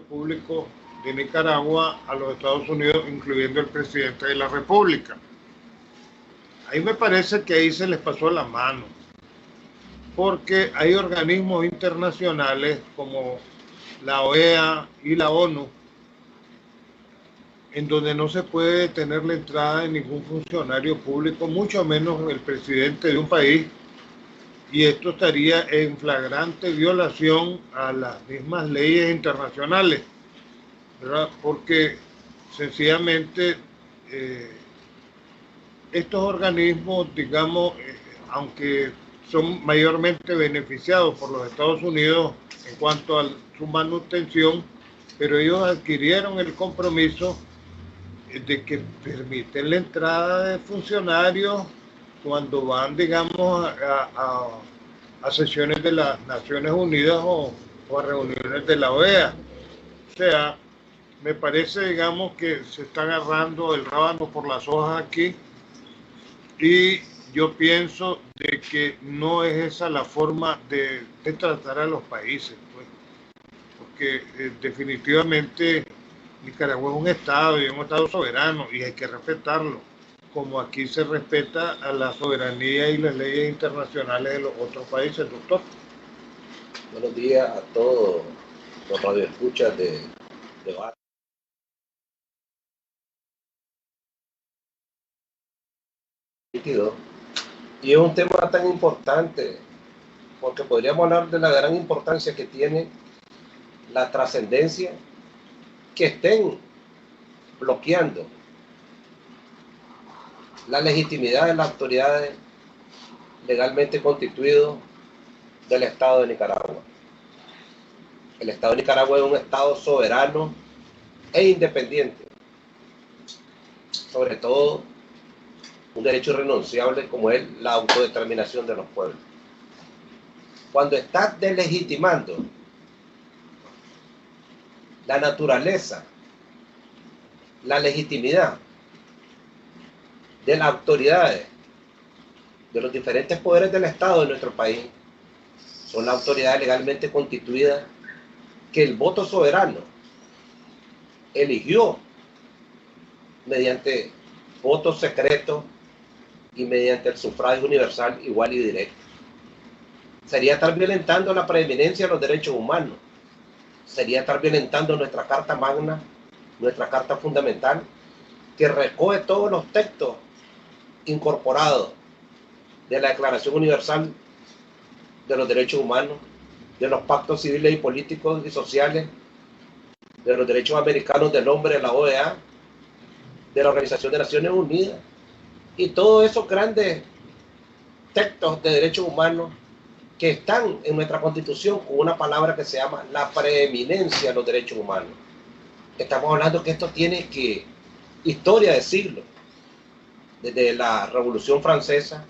público de Nicaragua a los Estados Unidos, incluyendo el presidente de la República. Ahí me parece que ahí se les pasó la mano, porque hay organismos internacionales como la OEA y la ONU, en donde no se puede tener la entrada de ningún funcionario público, mucho menos el presidente de un país, y esto estaría en flagrante violación a las mismas leyes internacionales, ¿verdad? Porque sencillamente eh, estos organismos, digamos, aunque son mayormente beneficiados por los Estados Unidos en cuanto a su manutención, pero ellos adquirieron el compromiso de que permiten la entrada de funcionarios cuando van, digamos, a sesiones de las Naciones Unidas o a reuniones de la OEA. O sea, me parece, digamos, que se está agarrando el rábano por las hojas aquí y yo pienso de que no es esa la forma de tratar a los países, pues, porque definitivamente Nicaragua es un estado y es un estado soberano y hay que respetarlo, como aquí se respeta a la soberanía y las leyes internacionales de los otros países, doctor. Buenos días a todos los radioescuchas de debate. Y es un tema tan importante porque podríamos hablar de la gran importancia que tiene la trascendencia que estén bloqueando la legitimidad de las autoridades legalmente constituidos del Estado de Nicaragua. El Estado de Nicaragua es un Estado soberano e independiente, sobre todo un derecho irrenunciable como es la autodeterminación de los pueblos. Cuando estás deslegitimando la naturaleza, la legitimidad de las autoridades, de los diferentes poderes del Estado de nuestro país, son las autoridades legalmente constituidas que el voto soberano eligió mediante voto secreto y mediante el sufragio universal igual y directo. Sería estar violentando la preeminencia de los derechos humanos, sería estar violentando nuestra Carta Magna, nuestra Carta Fundamental, que recoge todos los textos incorporados de la Declaración Universal de los Derechos Humanos, de los pactos civiles y políticos y sociales, de los derechos americanos del hombre de la OEA, de la Organización de Naciones Unidas, y todos esos grandes textos de derechos humanos que están en nuestra Constitución con una palabra que se llama la preeminencia de los derechos humanos. Estamos hablando que esto tiene historia de siglos, desde la Revolución Francesa,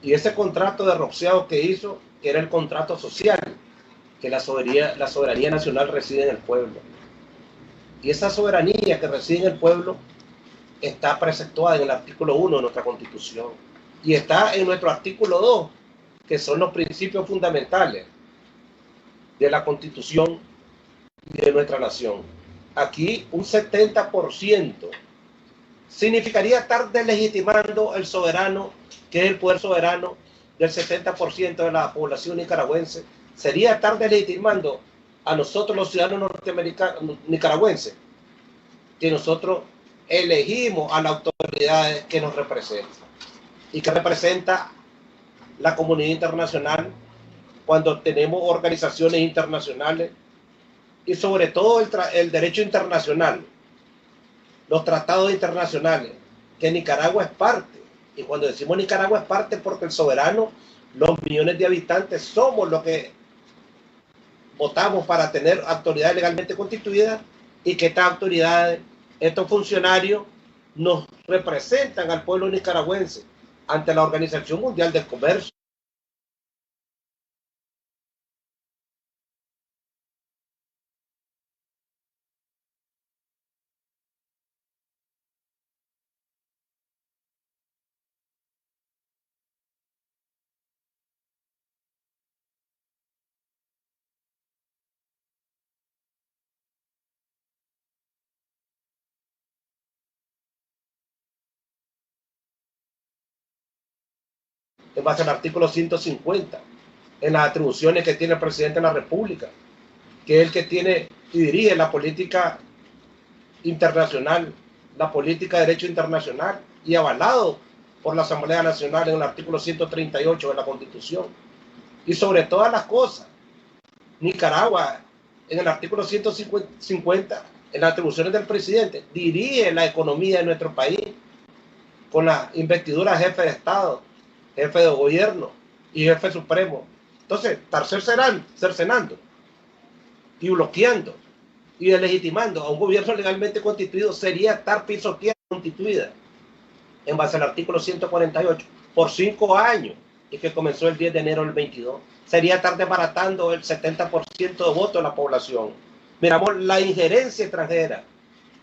y ese contrato de Roxeado que hizo, que era el contrato social, que la soberanía nacional reside en el pueblo. Y esa soberanía que reside en el pueblo está preceptuada en el artículo 1 de nuestra Constitución. Y está en nuestro artículo 2, que son los principios fundamentales de la Constitución y de nuestra nación. Aquí un 70% significaría estar deslegitimando el soberano, que es el poder soberano del 70% de la población nicaragüense. Sería estar deslegitimando a nosotros los ciudadanos norteamericanos nicaragüenses, que nosotros elegimos a las autoridades que nos representan y que representa la comunidad internacional cuando tenemos organizaciones internacionales y sobre todo el derecho internacional, los tratados internacionales, que Nicaragua es parte. Y cuando decimos Nicaragua es parte porque el soberano, los millones de habitantes, somos los que votamos para tener autoridades legalmente constituidas y que estas autoridades, estos funcionarios, nos representan al pueblo nicaragüense ante la Organización Mundial del Comercio. en base al artículo 150, en las atribuciones que tiene el presidente de la República, que es el que tiene y dirige la política internacional, la política de derecho internacional, y avalado por la Asamblea Nacional en el artículo 138 de la Constitución. Y sobre todas las cosas, Nicaragua, en el artículo 150, en las atribuciones del presidente, dirige la economía de nuestro país con la investidura de jefe de Estado, jefe de gobierno y jefe supremo. Entonces, estar cercenando y bloqueando y delegitimando a un gobierno legalmente constituido sería estar pisoteando la constituida en base al artículo 148 por 5 años y que comenzó el 10 de enero del 22. Sería estar desbaratando el 70% de votos de la población. Miramos la injerencia extranjera.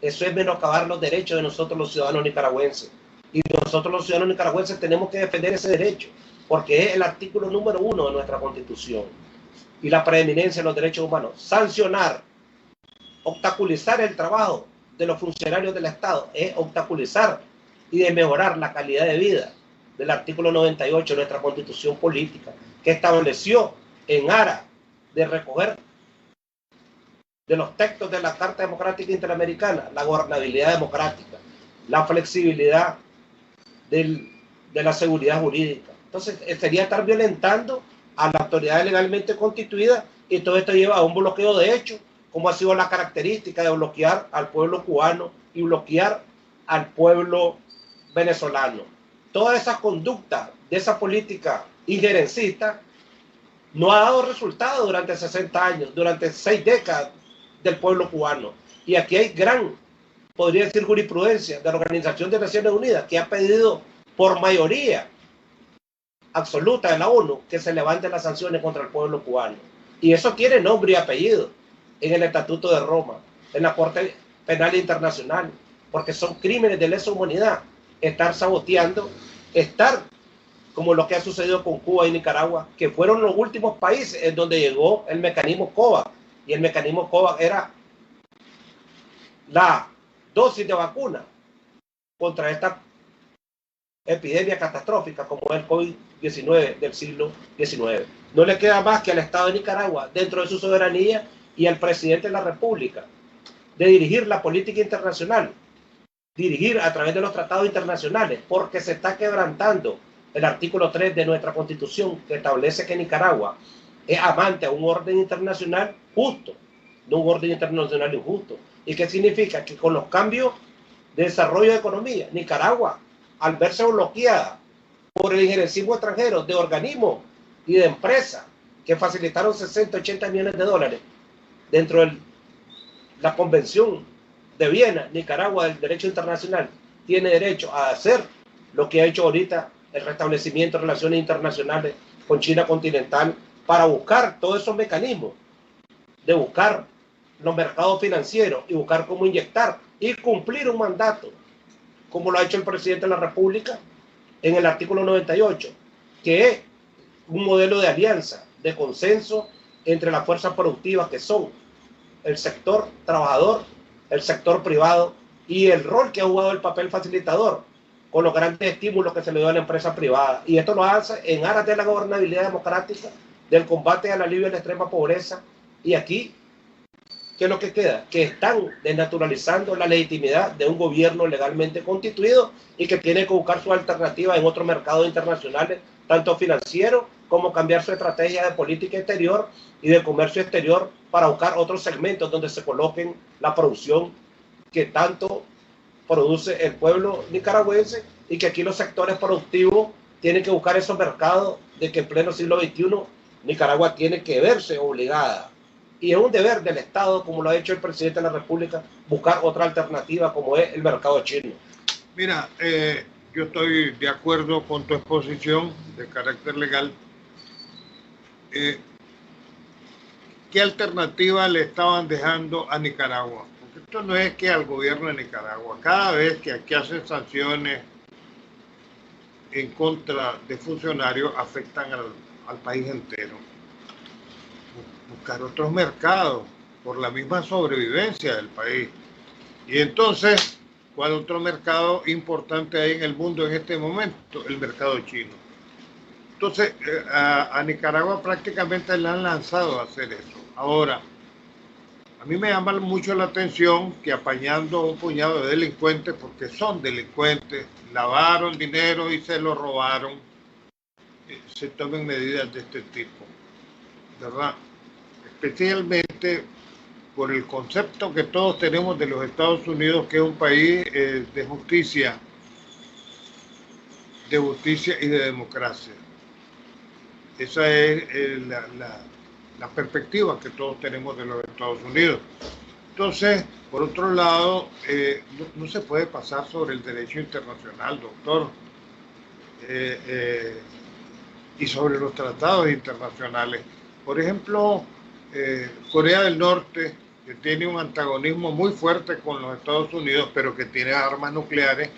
Eso es menoscabar los derechos de nosotros los ciudadanos nicaragüenses. Y nosotros los ciudadanos nicaragüenses tenemos que defender ese derecho, porque es el artículo número 1 de nuestra Constitución. Y la preeminencia de los derechos humanos. Sancionar, obstaculizar el trabajo de los funcionarios del Estado es obstaculizar y de mejorar la calidad de vida del artículo 98 de nuestra Constitución política, que estableció en aras de recoger de los textos de la Carta Democrática Interamericana la gobernabilidad democrática, la flexibilidad de la seguridad jurídica. Entonces, sería estar violentando a la autoridad legalmente constituida, y todo esto lleva a un bloqueo de hecho, como ha sido la característica de bloquear al pueblo cubano y bloquear al pueblo venezolano. Todas esas conductas de esa política injerencista no ha dado resultado durante 60 años, durante 6 décadas del pueblo cubano. Y aquí hay podría decir, jurisprudencia de la Organización de Naciones Unidas, que ha pedido por mayoría absoluta de la ONU que se levanten las sanciones contra el pueblo cubano. Y eso tiene nombre y apellido en el Estatuto de Roma, en la Corte Penal Internacional, porque son crímenes de lesa humanidad estar saboteando, estar como lo que ha sucedido con Cuba y Nicaragua, que fueron los últimos países en donde llegó el mecanismo COVAX, y el mecanismo COVAX era la dosis de vacuna contra esta epidemia catastrófica como el COVID-19 del siglo XIX. No le queda más que al Estado de Nicaragua, dentro de su soberanía, y al presidente de la República, de dirigir la política internacional, dirigir a través de los tratados internacionales, porque se está quebrantando el artículo 3 de nuestra Constitución, que establece que Nicaragua es amante a un orden internacional justo, no un orden internacional injusto. ¿Y qué significa? Que con los cambios de desarrollo de economía, Nicaragua, al verse bloqueada por el injerencismo extranjero de organismos y de empresas que facilitaron 60, 80 millones de dólares dentro de la Convención de Viena, Nicaragua, del derecho internacional, tiene derecho a hacer lo que ha hecho ahorita el restablecimiento de relaciones internacionales con China continental, para buscar todos esos mecanismos, de buscar los mercados financieros y buscar cómo inyectar y cumplir un mandato, como lo ha hecho el presidente de la República en el artículo 98, que es un modelo de alianza, de consenso entre las fuerzas productivas, que son el sector trabajador, el sector privado, y el rol que ha jugado el papel facilitador con los grandes estímulos que se le dio a la empresa privada. Y esto lo hace en aras de la gobernabilidad democrática, del combate al alivio de la extrema pobreza. Y aquí, ¿qué es lo que queda? Que están desnaturalizando la legitimidad de un gobierno legalmente constituido y que tiene que buscar su alternativa en otros mercados internacionales, tanto financieros como cambiar su estrategia de política exterior y de comercio exterior, para buscar otros segmentos donde se coloquen la producción que tanto produce el pueblo nicaragüense, y que aquí los sectores productivos tienen que buscar esos mercados de que en pleno siglo XXI Nicaragua tiene que verse obligada. Y es un deber del Estado, como lo ha hecho el presidente de la República, buscar otra alternativa como es el mercado chino. Mira, yo estoy de acuerdo con tu exposición de carácter legal. ¿Qué alternativa le estaban dejando a Nicaragua? Porque esto no es que al gobierno de Nicaragua, cada vez que aquí hacen sanciones en contra de funcionarios, afectan al país entero. Buscar otros mercados por la misma sobrevivencia del país. Y entonces, ¿cuál otro mercado importante hay en el mundo en este momento? El mercado chino. Entonces, a Nicaragua prácticamente le han lanzado a hacer eso. Ahora, a mí me llama mucho la atención que apañando a un puñado de delincuentes, porque son delincuentes, lavaron dinero y se lo robaron, se tomen medidas de este tipo, ¿verdad? Especialmente por el concepto que todos tenemos de los Estados Unidos, que es un país de justicia y de democracia. Esa es la perspectiva que todos tenemos de los Estados Unidos. Entonces, por otro lado, no se puede pasar sobre el derecho internacional, doctor, y sobre los tratados internacionales. Por ejemplo, Corea del Norte, que tiene un antagonismo muy fuerte con los Estados Unidos, pero que tiene armas nucleares,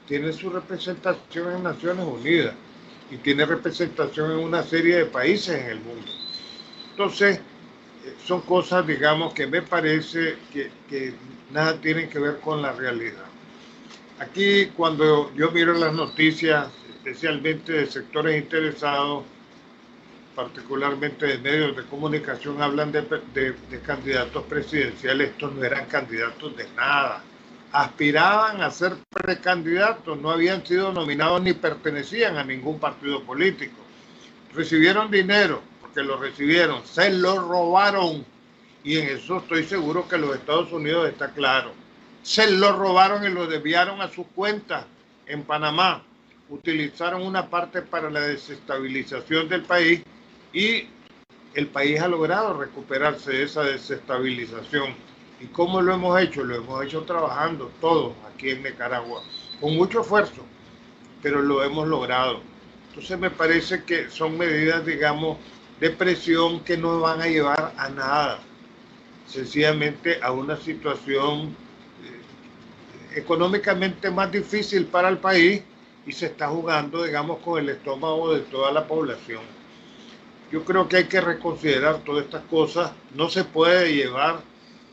tiene su representación en Naciones Unidas y tiene representación en una serie de países en el mundo. Entonces, son cosas, digamos, que me parece que nada tienen que ver con la realidad. Aquí, cuando yo miro las noticias, especialmente de sectores interesados, particularmente de medios de comunicación, hablan de candidatos presidenciales. Estos no eran candidatos de nada. Aspiraban a ser precandidatos, no habían sido nominados ni pertenecían a ningún partido político. Recibieron dinero, porque lo recibieron, se lo robaron, y en eso estoy seguro que los Estados Unidos está claro. Se lo robaron y lo desviaron a sus cuentas en Panamá. Utilizaron una parte para la desestabilización del país y el país ha logrado recuperarse de esa desestabilización. ¿Y cómo lo hemos hecho? Lo hemos hecho trabajando todos aquí en Nicaragua, con mucho esfuerzo, pero lo hemos logrado. Entonces me parece que son medidas, digamos, de presión que no van a llevar a nada, sencillamente a una situación económicamente más difícil para el país, y se está jugando, digamos, con el estómago de toda la población. Yo creo que hay que reconsiderar todas estas cosas. No se puede llevar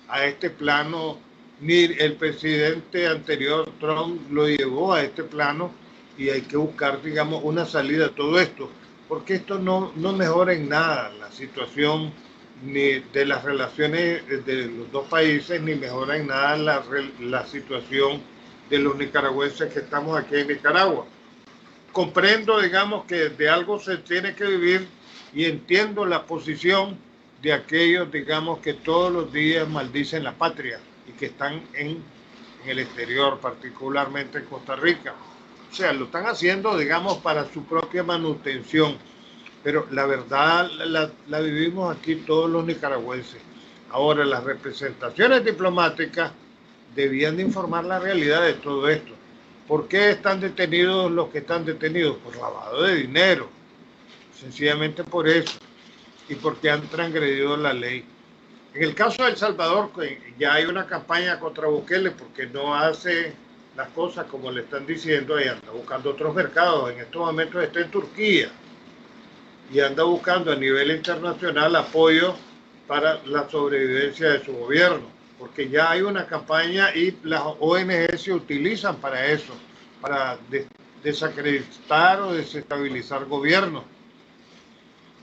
a este plano, ni el presidente anterior, Trump, lo llevó a este plano, y hay que buscar, digamos, una salida a todo esto, porque esto no mejora en nada la situación ni de las relaciones de los dos países, ni mejora en nada la situación de los nicaragüenses que estamos aquí en Nicaragua. Comprendo, digamos, que de algo se tiene que vivir, y entiendo la posición de aquellos, digamos, que todos los días maldicen la patria y que están en el exterior, particularmente en Costa Rica. O sea, lo están haciendo, digamos, para su propia manutención, pero la verdad la vivimos aquí todos los nicaragüenses. Ahora, las representaciones diplomáticas debían de informar la realidad de todo esto. ¿Por qué están detenidos los que están detenidos? Por lavado de dinero, sencillamente por eso, y porque han transgredido la ley. En el caso de El Salvador, ya hay una campaña contra Bukele porque no hace las cosas como le están diciendo, y anda buscando otros mercados. En estos momentos está en Turquía y anda buscando a nivel internacional apoyo para la sobrevivencia de su gobierno, porque ya hay una campaña y las ONG se utilizan para eso, para desacreditar o desestabilizar gobiernos.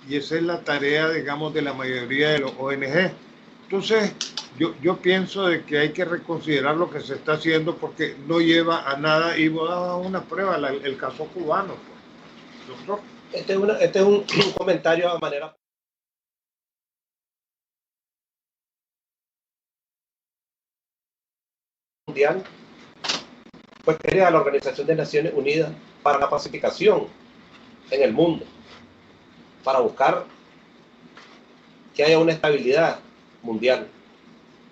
Y esa es la tarea, digamos, de la mayoría de los ONG. Entonces, yo pienso de que hay que reconsiderar lo que se está haciendo, porque no lleva a nada. Y voy a dar una prueba, el caso cubano, pues. Doctor. Este es un comentario a manera mundial. Fue creada la Organización de Naciones Unidas para la pacificación en el mundo, para buscar que haya una estabilidad mundial.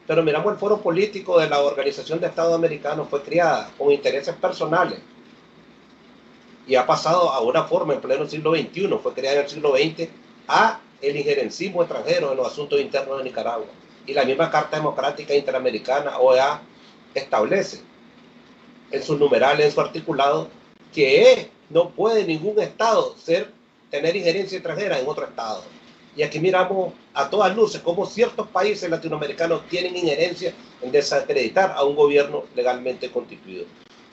Pero miramos, el foro político de la Organización de Estados Americanos fue creada con intereses personales y ha pasado a una forma en pleno siglo XXI, fue creada en el siglo XX, a el injerencismo extranjero en los asuntos internos de Nicaragua. Y la misma Carta Democrática Interamericana, OEA, establece en sus numerales, en su articulado, que no puede ningún Estado tener injerencia extranjera en otro Estado. Y aquí miramos a todas luces cómo ciertos países latinoamericanos tienen injerencia en desacreditar a un gobierno legalmente constituido.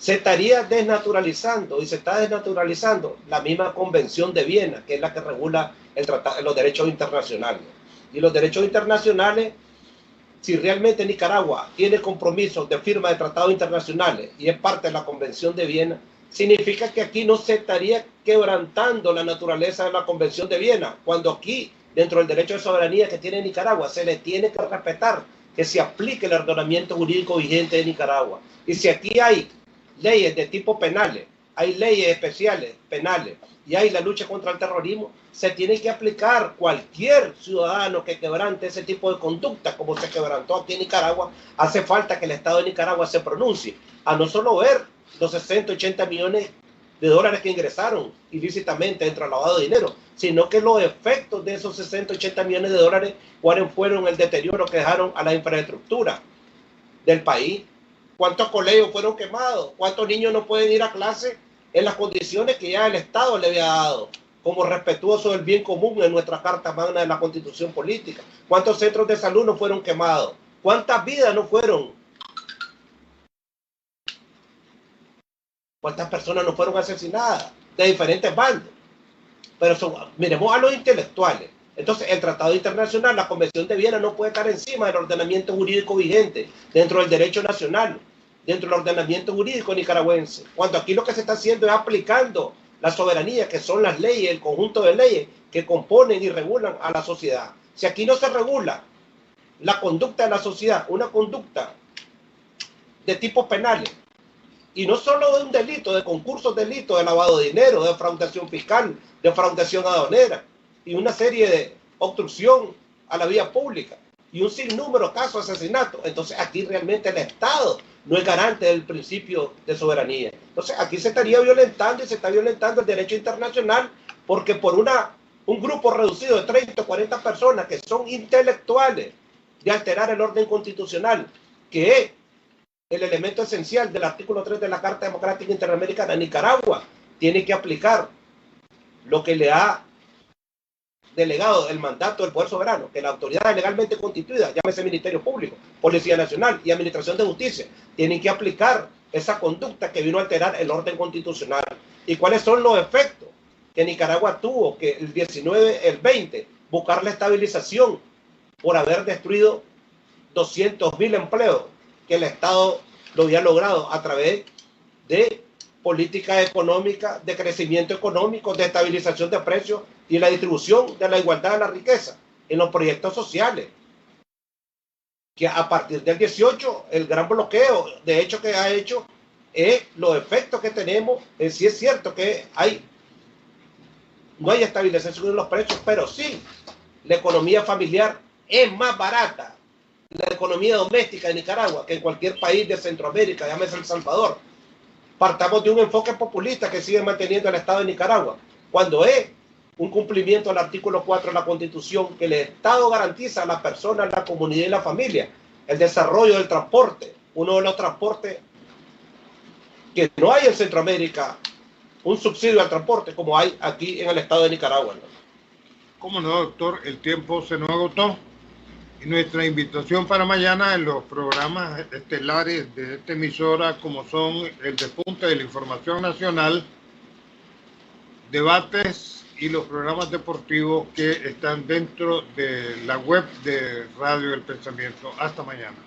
se estaría desnaturalizando y se está desnaturalizando la misma Convención de Viena, que es la que regula los derechos internacionales. Y los derechos internacionales, si realmente Nicaragua tiene compromisos de firma de tratados internacionales y es parte de la Convención de Viena, significa que aquí no se estaría quebrantando la naturaleza de la Convención de Viena, cuando aquí, dentro del derecho de soberanía que tiene Nicaragua, se le tiene que respetar que se aplique el ordenamiento jurídico vigente de Nicaragua. Y si aquí hay leyes de tipo penales, hay leyes especiales penales y hay la lucha contra el terrorismo, se tiene que aplicar. Cualquier ciudadano que quebrante ese tipo de conducta, como se quebrantó aquí en Nicaragua, hace falta que el Estado de Nicaragua se pronuncie, a no solo ver los 60, 80 millones de dólares que ingresaron ilícitamente dentro del lavado de dinero, sino que los efectos de esos 60, 80 millones de dólares, cuáles fueron el deterioro que dejaron a la infraestructura del país. ¿Cuántos colegios fueron quemados? ¿Cuántos niños no pueden ir a clase en las condiciones que ya el Estado le había dado, como respetuoso del bien común en nuestra Carta Magna de la Constitución Política? ¿Cuántos centros de salud no fueron quemados? ¿Cuántas vidas no fueron? ¿Cuántas personas no fueron asesinadas de diferentes bandos? Pero miremos a los intelectuales. Entonces, el Tratado Internacional, la Convención de Viena, no puede estar encima del ordenamiento jurídico vigente dentro del derecho nacional, dentro del ordenamiento jurídico nicaragüense. Cuando aquí lo que se está haciendo es aplicando la soberanía, que son las leyes, el conjunto de leyes que componen y regulan a la sociedad. Si aquí no se regula la conducta de la sociedad, una conducta de tipos penales, y no solo de un delito, de concursos delitos, de lavado de dinero, de defraudación fiscal, de defraudación aduanera, y una serie de obstrucción a la vía pública, y un sinnúmero de casos de asesinato. Entonces aquí realmente el Estado no es garante del principio de soberanía. Entonces aquí se estaría violentando y se está violentando el derecho internacional, porque por un grupo reducido de 30 o 40 personas que son intelectuales de alterar el orden constitucional, que es el elemento esencial del artículo 3 de la Carta Democrática Interamericana, Nicaragua tiene que aplicar lo que le ha delegado el mandato del poder soberano, que la autoridad legalmente constituida, llámese Ministerio Público, Policía Nacional y Administración de Justicia, tienen que aplicar esa conducta que vino a alterar el orden constitucional. ¿Y cuáles son los efectos que Nicaragua tuvo? Que el 19, el 20, buscar la estabilización por haber destruido 200.000 empleos que el Estado lo había logrado a través de políticas económicas, de crecimiento económico, de estabilización de precios y la distribución de la igualdad de la riqueza en los proyectos sociales. Que a partir del 18, el gran bloqueo, de hecho, que ha hecho es los efectos que tenemos. Sí es cierto que no hay estabilización en los precios, pero sí, la economía familiar es más barata, la economía doméstica de Nicaragua, que en cualquier país de Centroamérica, llámese El Salvador. Partamos de un enfoque populista que sigue manteniendo el Estado de Nicaragua, cuando es un cumplimiento del artículo 4 de la Constitución, que el Estado garantiza a la persona, a la comunidad y la familia el desarrollo del transporte, uno de los transportes que no hay en Centroamérica, un subsidio al transporte como hay aquí en el Estado de Nicaragua, ¿no? ¿Cómo no, doctor? El tiempo se nos agotó. Y nuestra invitación para mañana en los programas estelares de esta emisora, como son el Despunte de la Información Nacional, debates y los programas deportivos que están dentro de la web de Radio del Pensamiento. Hasta mañana.